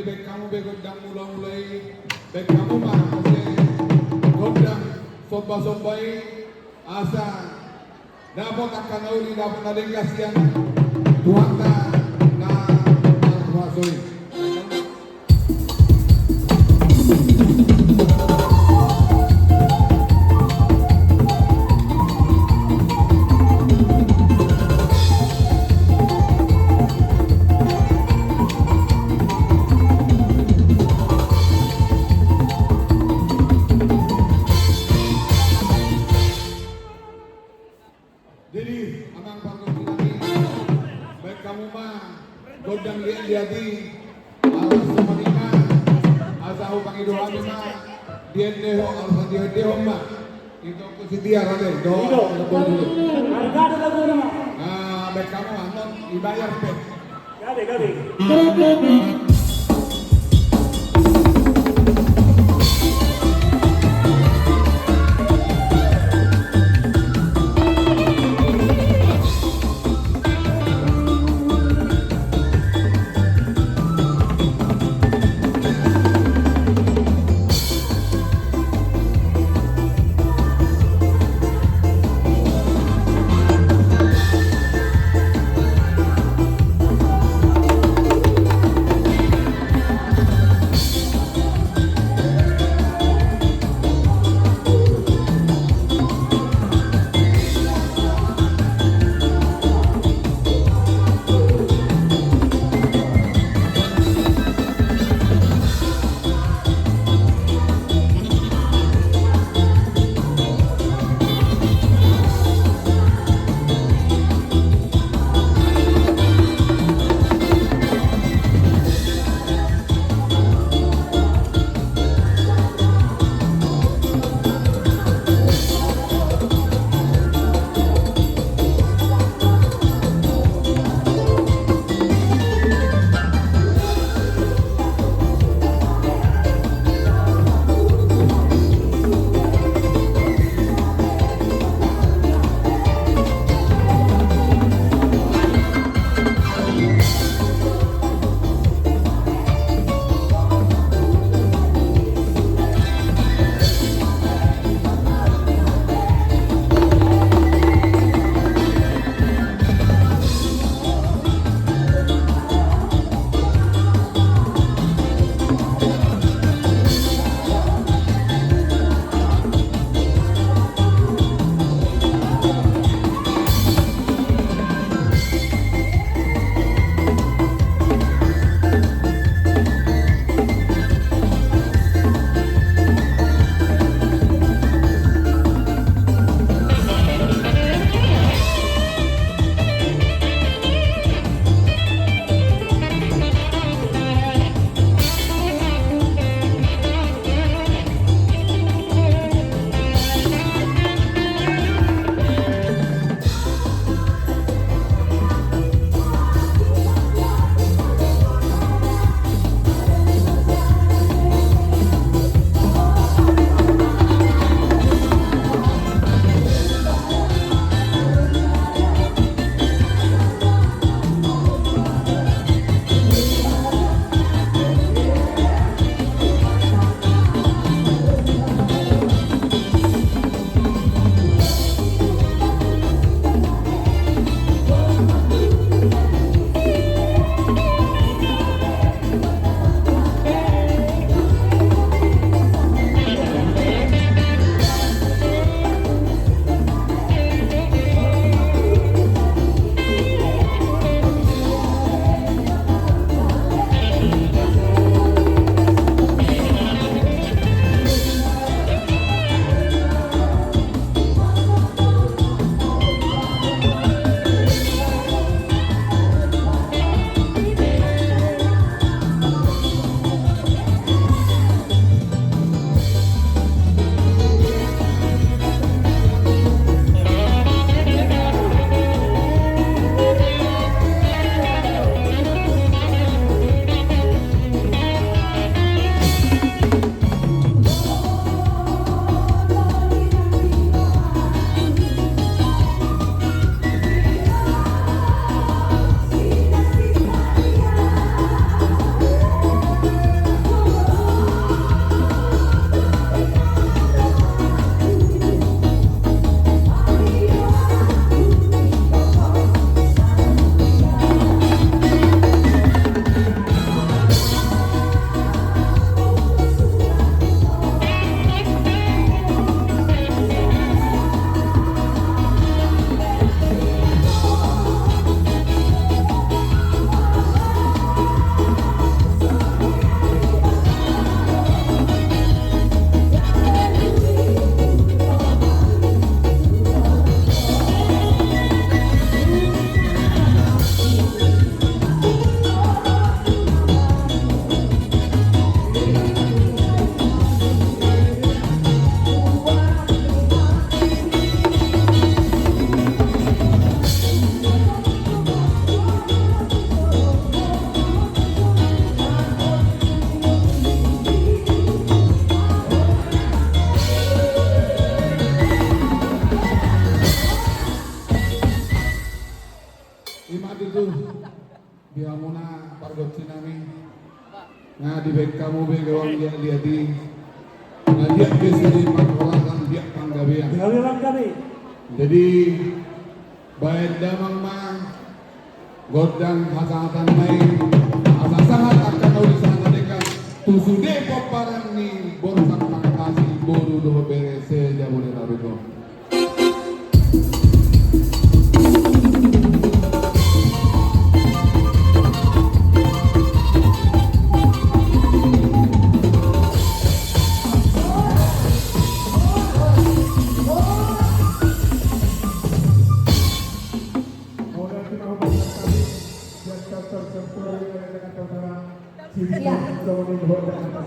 Baik kamu begodang mulai baik kamu mah godang somba-sombai asa dapat akan uli dapat ada yang kasihan Tuhan na kuasoi. Jadi amang panggung ini baik kamu mah godang lihat-lihati alas semanima asa upang idola mah diendeho alas diendeho mah itu kusitia rade do Harga ada lagu nama. baik kamu anon dibayar pet Gabe. Nga di baik kamu begawang dia di dia bisa di pangkolakan dia panggabean. Gabi bang gabi. Jadi baik damang mah godang hasatan main asa sangat akan urusan mereka tusude paparan ni borsang pangkasi boru do berese jamune rabego. Siap.